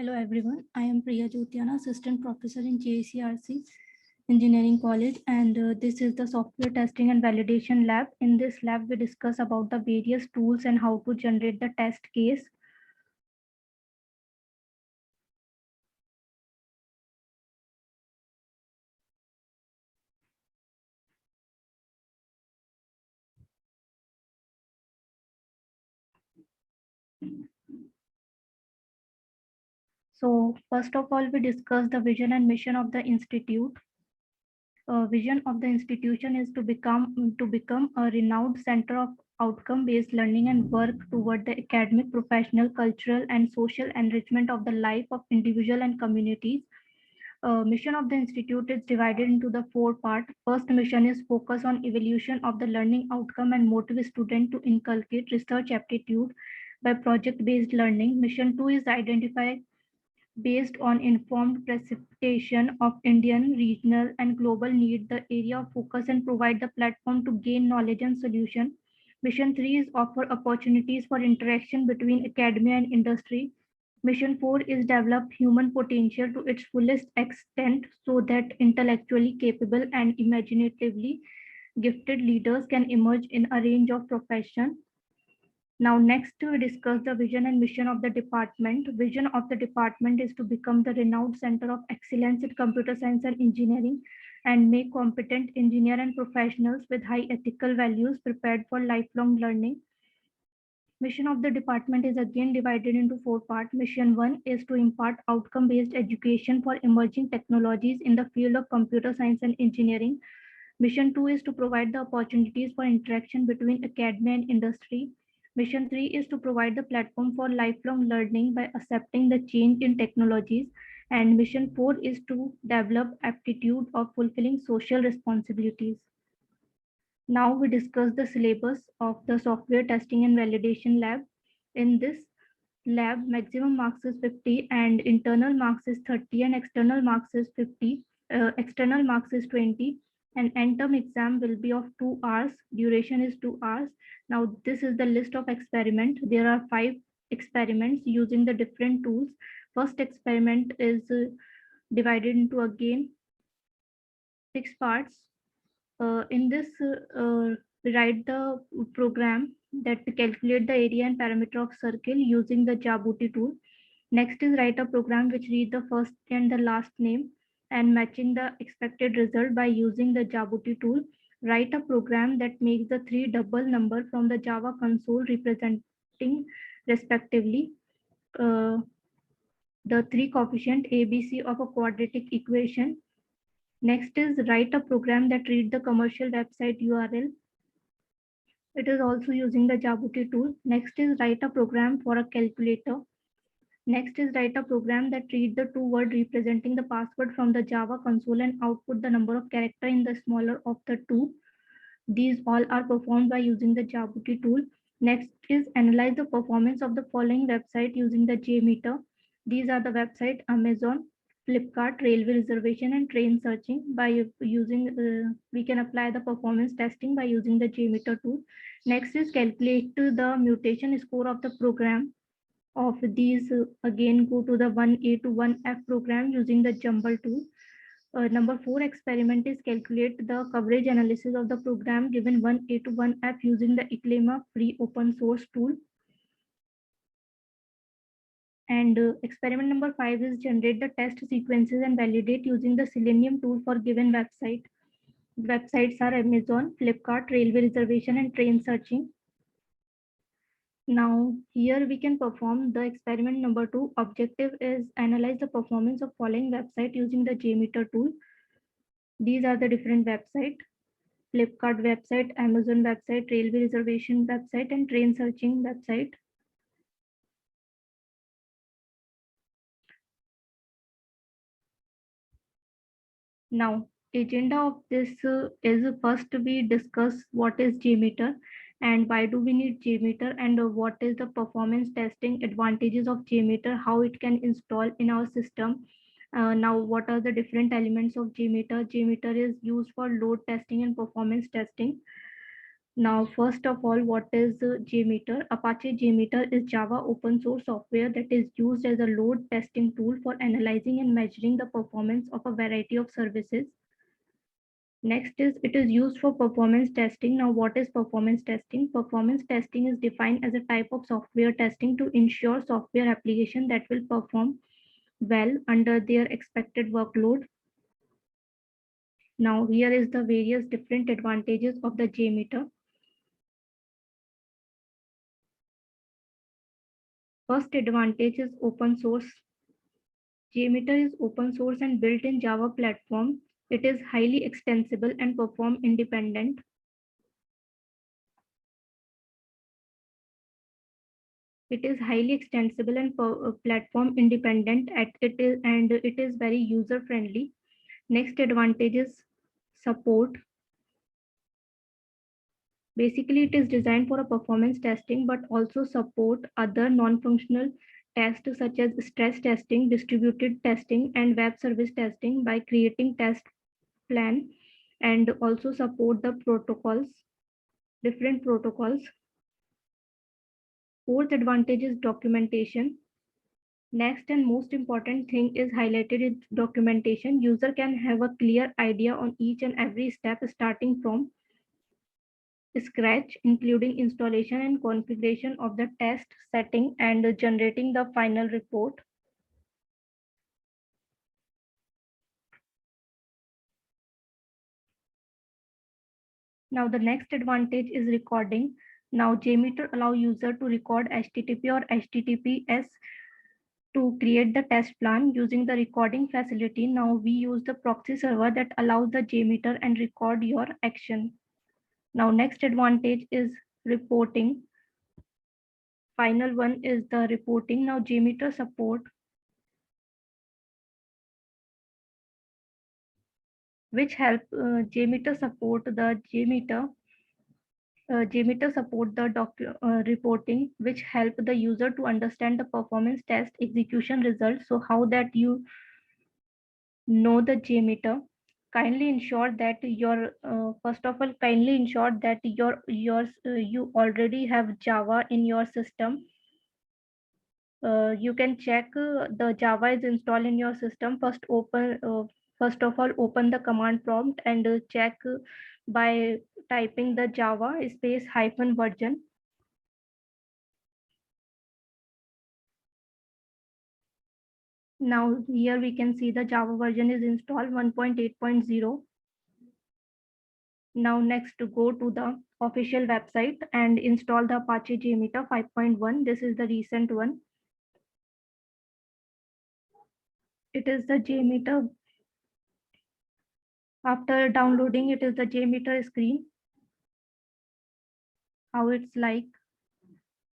Hello everyone, I am Priya Jyotiana, Assistant Professor in JCRC Engineering College, and this is the Software Testing and Validation Lab. In this lab, we discuss about the various tools and how to generate the test case. So first of all, we discuss the vision and mission of the institute. Vision of the institution is to become a renowned center of outcome-based learning and work toward the academic, professional, cultural, and social enrichment of the life of individual and communities. Mission of the institute is divided into the four parts. First mission is focus on evaluation of the learning outcome and motivate student to inculcate research aptitude by project-based learning. Mission 2 is identify based on informed precipitation of Indian, regional, and global need, the area of focus and provide the platform to gain knowledge and solution. Mission 3 is offer opportunities for interaction between academia and industry. Mission 4 is develop human potential to its fullest extent so that intellectually capable and imaginatively gifted leaders can emerge in a range of professions. Now, next we discuss the vision and mission of the department. Vision of the department is to become the renowned center of excellence in computer science and engineering and make competent engineer and professionals with high ethical values prepared for lifelong learning. Mission of the department is again divided into four parts. Mission 1 is to impart outcome-based education for emerging technologies in the field of computer science and engineering. Mission 2 is to provide the opportunities for interaction between academia and industry. Mission 3 is to provide the platform for lifelong learning by accepting the change in technologies. And Mission 4 is to develop aptitude of fulfilling social responsibilities. Now we discuss the syllabus of the software testing and validation lab. In this lab, maximum marks is 50 and internal marks is 30 and external marks is 50. External marks is 20 and end term exam will be of 2 hours. Duration is 2 hours. Now this is the list of experiment. There are 5 experiments using the different tools. First experiment is divided into again 6 parts. In this, we write the program that calculate the area and parameter of circle using the Jabuti tool. Next is write a program which read the first and the last name and matching the expected result by using the Jabuti tool. Write a program that makes the 3 double number from the Java console representing respectively the 3 coefficient ABC of a quadratic equation. Next is write a program that read the commercial website URL. It is also using the Jabuti tool. Next is write a program for a calculator. Next is write a program that read the 2 word representing the password from the Java console and output the number of character in the smaller of the two. These all are performed by using the Jabuti tool. Next is analyze the performance of the following website using the JMeter. These are the website Amazon, Flipkart, railway reservation and train searching. By using, we can apply the performance testing by using the JMeter tool. Next is calculate the mutation score of the program. Of these, again go to the 1A to 1F program using the Jumble tool. Number 4 experiment is calculate the coverage analysis of the program given 1A to 1F using the Eclema free open source tool. And experiment number 5 is generate the test sequences and validate using the Selenium tool for given website. Websites are Amazon, Flipkart, railway reservation and train searching. Now here we can perform the experiment number 2. Objective is analyze the performance of following website using the JMeter tool. These are the different website: Flipkart website, Amazon website, railway reservation website and train searching website. Now, agenda of this is first we discuss what is JMeter and why do we need JMeter and what is the performance testing advantages of JMeter, how it can install in our system. Now, what are the different elements of JMeter? JMeter is used for load testing and performance testing. Now, first of all, what is JMeter? Apache JMeter is Java open source software that is used as a load testing tool for analyzing and measuring the performance of a variety of services. Next is it is used for performance testing. Now, what is performance testing? Performance testing is defined as a type of software testing to ensure software application that will perform well under their expected workload. Now, here is the various different advantages of the JMeter. First advantage is open source. JMeter is open source and built in Java platform. It is highly extensible and perform independent. It is highly extensible and platform independent and it is very user friendly. Next advantage is support. Basically, it is designed for a performance testing, but also support other non-functional tests such as stress testing, distributed testing, and web service testing by creating test plan, and also support the protocols, different protocols. Fourth advantage is documentation. Next and most important thing is highlighted in documentation. User can have a clear idea on each and every step starting from scratch, including installation and configuration of the test setting and generating the final report. Now the next advantage is recording. Now JMeter allow user to record HTTP or HTTPS to create the test plan using the recording facility. Now we use the proxy server that allows the JMeter and record your action. Now next advantage is reporting. Final one is the reporting. Now JMeter support which help JMeter support the JMeter support the reporting, which help the user to understand the performance test execution results. So how that you know the JMeter? Kindly ensure that your first of all, kindly ensure that you already have Java in your system. You can check the Java is installed in your system. First of all, open the command prompt and check by typing the Java space hyphen version. Now here we can see the Java version is installed 1.8.0. Now next to go to the official website and install the Apache JMeter 5.1. This is the recent one. It is the JMeter. After downloading, it is the JMeter screen. How it's like.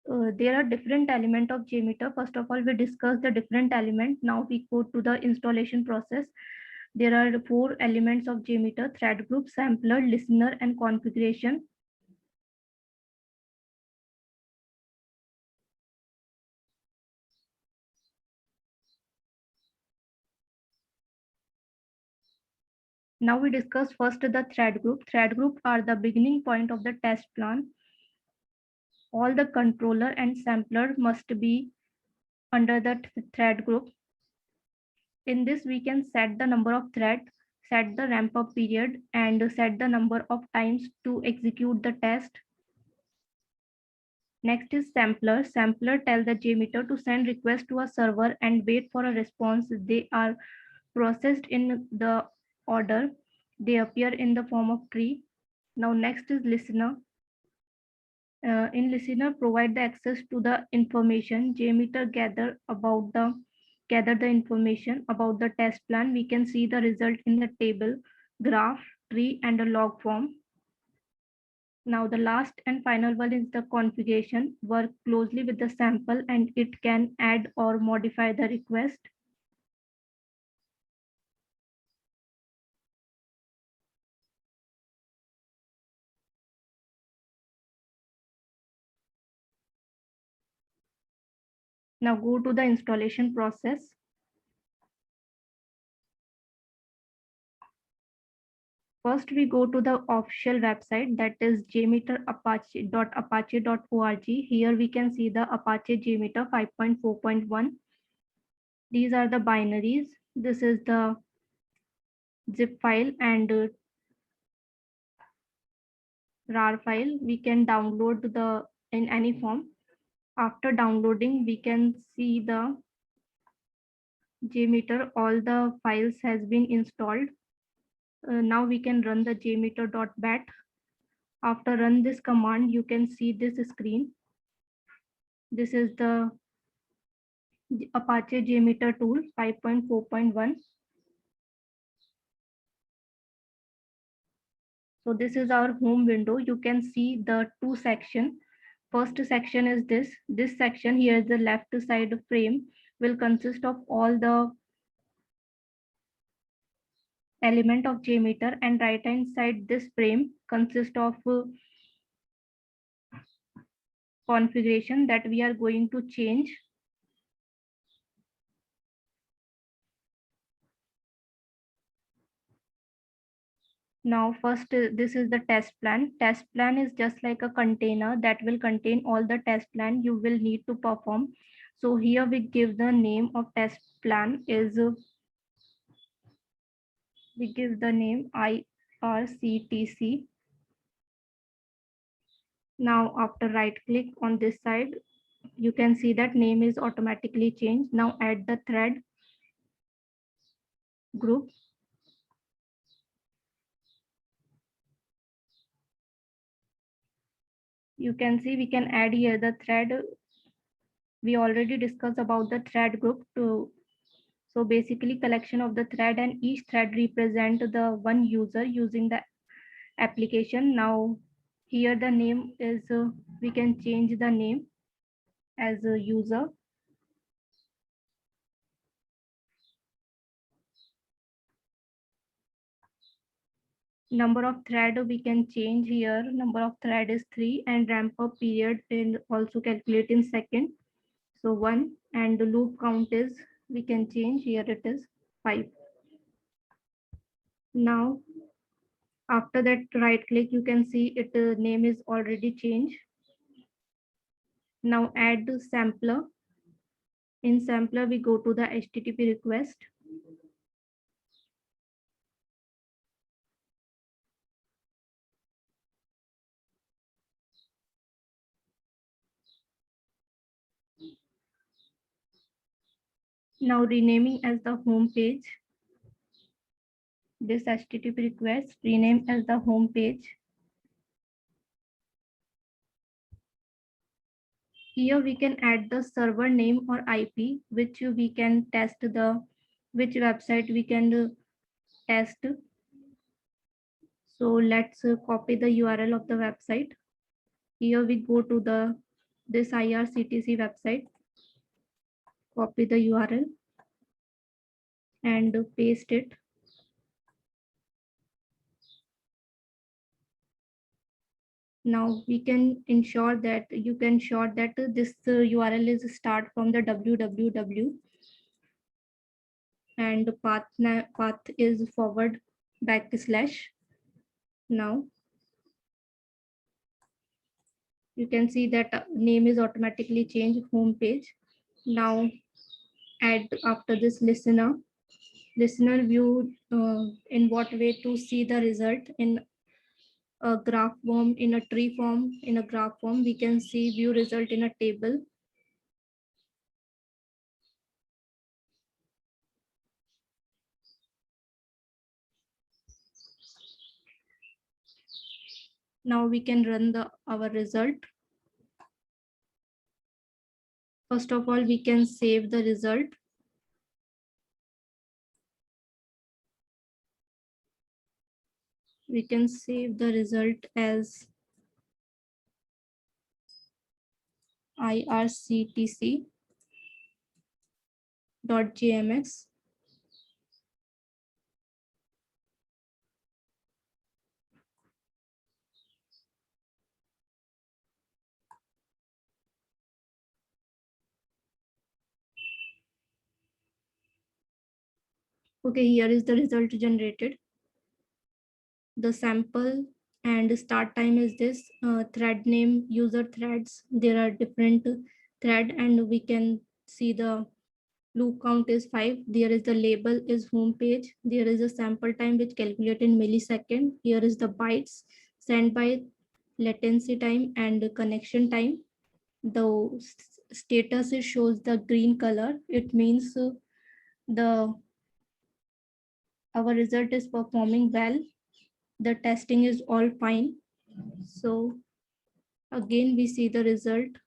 There are different element of JMeter. First of all, we discuss the different element. Now we go to the installation process. There are 4 elements of JMeter: thread group, sampler, listener, and configuration. Now we discuss first the thread group. Thread group are the beginning point of the test plan. All the controller and sampler must be under the thread group. In this, we can set the number of threads, set the ramp up period, and set the number of times to execute the test. Next is sampler. Sampler tell the JMeter to send request to a server and wait for a response. They are processed in the order. They appear in the form of tree. Now next is listener. In listener, provide the access to the information. JMeter gather the information about the test plan. We can see the result in the table, graph, tree, and a log form. Now the last and final one is the configuration. Work closely with the sample and it can add or modify the request. Now go to the installation process. First, we go to the official website, that is jmeter.apache.org. Here we can see the Apache JMeter 5.4.1. These are the binaries. This is the zip file and RAR file. We can download the in any form. After downloading, we can see the JMeter. All the files has been installed. Now we can run the jmeter.bat. After run this command, you can see this screen. This is the Apache JMeter tool 5.4.1. So this is our home window. You can see the two section. First section is this. This section here is the left side frame will consist of all the element of JMeter, and right hand side this frame consists of configuration that we are going to change. Now first this is the test plan. Test plan is just like a container that will contain all the test plan you will need to perform. So here we give the name of test plan is we give the name IRCTC. Now after right click on this side, you can see that name is automatically changed. Now add the thread group. You can see we can add here the thread. We already discussed about the thread group to. So basically collection of the thread, and each thread represent the one user using the application. Now here the name is, we can change the name as a user. Number of thread we can change here. Number of thread is 3, and ramp up period is also calculate in second. So 1, and the loop count is, we can change here, it is 5. Now after that right click, you can see it name is already changed. Now add the sampler. In sampler we go to the HTTP request. Now renaming as the home page. This HTTP request rename as the home page. Here we can add the server name or IP, which we can test which website we can test. So let's copy the URL of the website. Here we go to this IRCTC website, copy the URL and paste it. Now we can ensure that this URL is start from the www, and path is forward /. Now you can see that name is automatically changed, home page. Now add after this listener view, in what way to see the result in a graph form, in a tree form, in a graph form. We can see view result in a table. Now we can run our result. First of all, we can save the result. We can save the result as irctc.jmx. Okay, here is the result generated. the sample and start time is this. Thread name, user threads, there are different thread, and we can see the loop count is 5. There is the label is home page. There is a sample time which calculated in millisecond. Here is the bytes, send byte, latency time, and connection time. The status it shows the green color. It means the our result is performing well. The testing is all fine. So again, we see the result.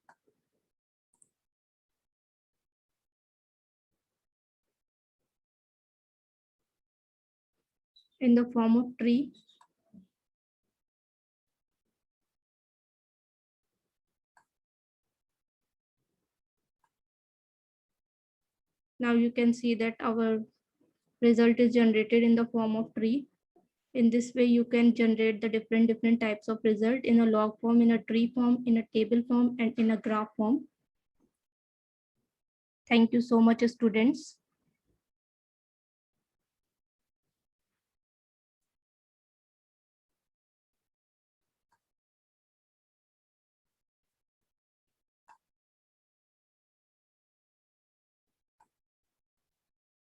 In the form of tree. Now you can see that our result is generated in the form of tree. In this way, you can generate the different types of result in a log form, in a tree form, in a table form, and in a graph form. Thank you so much, students.